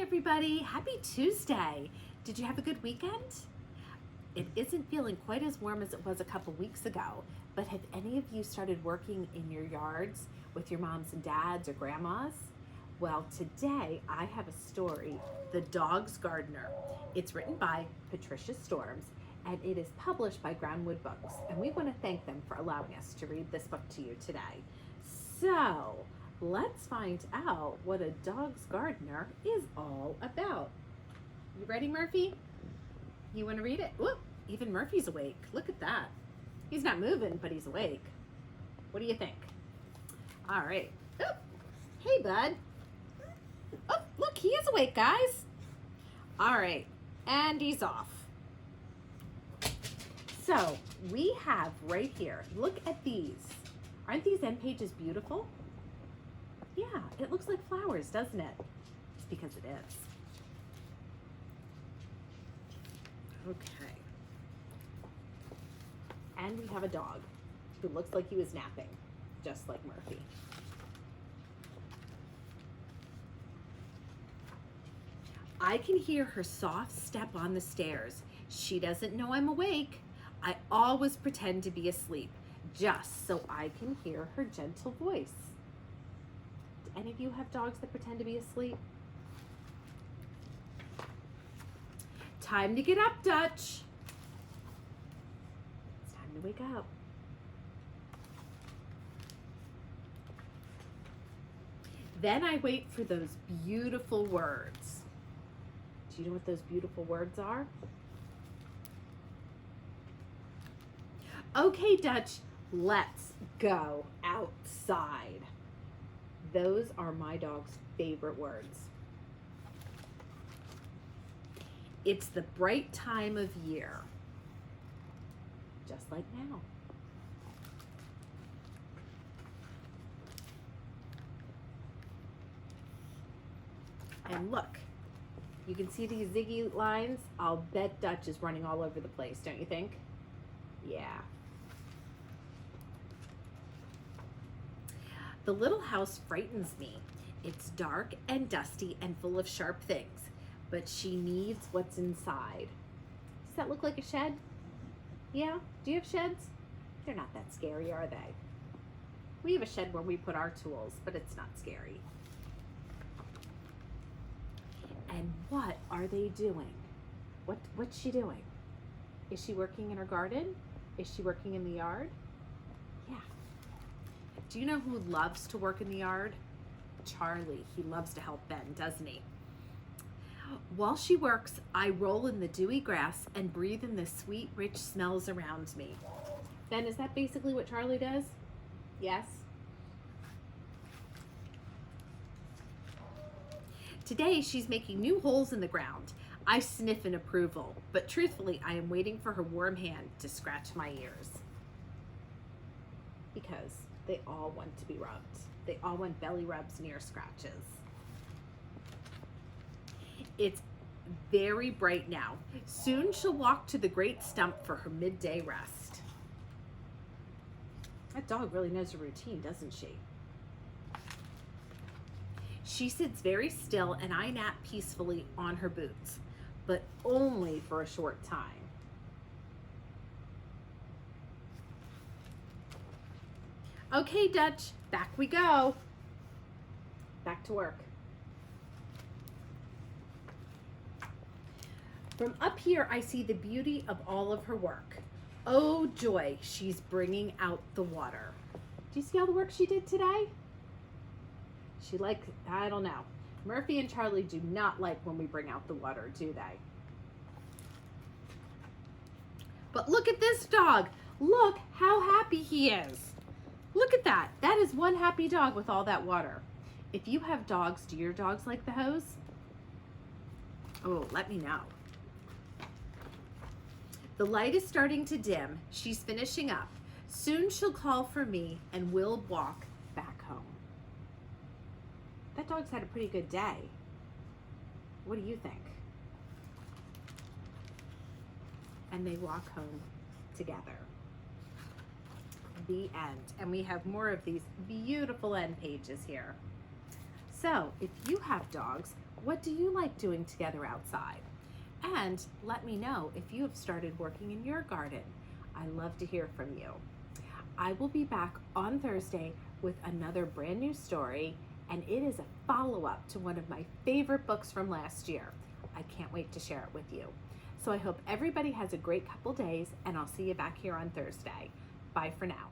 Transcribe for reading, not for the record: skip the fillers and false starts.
everybody. Happy Tuesday. Did you have a good weekend? It isn't feeling quite as warm as it was a couple weeks ago, but have any of you started working in your yards with your moms and dads or grandmas? Well, today I have a story, The Dog's Gardener. It's written by Patricia and it is published by Groundwood Books, and we want to thank them for allowing us to read this book to you today. So, let's find out what A Dog's Gardener is all about. You ready, Murphy? You want to read it? Whoop, even Murphy's awake. Look at that. He's not moving, but he's awake. What do you think? All right. Oh, hey, bud. Oh, look, he is awake, guys. All right, and he's off. So, we have right here, look at these. Aren't these end pages beautiful? Yeah, it looks like flowers, doesn't it? It's because it is. Okay. And we have a dog who looks like he was napping, just like Murphy. I can hear her soft step on the stairs. She doesn't know I'm awake. I always pretend to be asleep, just so I can hear her gentle voice. Do any of you have dogs that pretend to be asleep? Time to get up, Dutch. It's time to wake up. Then I wait for those beautiful words. Do you know what those beautiful words are? Okay, Dutch, let's go outside. Those are my dog's favorite words. It's the bright time of year, just like now. And look, you can see these ziggy lines. I'll bet Dutch is running all over the place, don't you think? Yeah. The little house frightens me. It's dark and dusty and full of sharp things, but she needs what's inside. Does that look like a shed? Yeah? Do you have sheds? They're not that scary, are they? We have a shed where we put our tools, but it's not scary. And what are they doing? What's she doing? Is she working in her garden? Is she working in the yard? Yeah. Do you know who loves to work in the yard? Charlie. He loves to help Ben, doesn't he? While she works, I roll in the dewy grass and breathe in the sweet, rich smells around me. Ben, is that basically what Charlie does? Yes? Today, she's making new holes in the ground. I sniff in approval, but truthfully, I am waiting for her warm hand to scratch my ears. Because they all want to be rubbed. They all want belly rubs and ear scratches. It's very bright now. Soon she'll walk to the great stump for her midday rest. That dog really knows her routine, doesn't she? She sits very still and I nap peacefully on her boots, but only for a short time. Okay, Dutch, back we go. Back to work. From up here, I see the beauty of all of her work. Oh joy, she's bringing out the water. Do you see all the work she did today? I don't know. Murphy and Charlie do not like when we bring out the water, do they? But look at this dog. Look how happy he is. Look at that. That is one happy dog with all that water. If you have dogs, do your dogs like the hose? Oh, let me know. The light is starting to dim. She's finishing up. Soon she'll call for me and we'll walk back home. That dog's had a pretty good day. What do you think? And they walk home together. The end. And we have more of these beautiful end pages here. So if you have dogs, what do you like doing together outside? And let me know if you have started working in your garden. I love to hear from you. I will be back on Thursday with another brand new story, and it is a follow-up to one of my favorite books from last year. I can't wait to share it with you. So I hope everybody has a great couple days, and I'll see you back here on Thursday. Bye for now.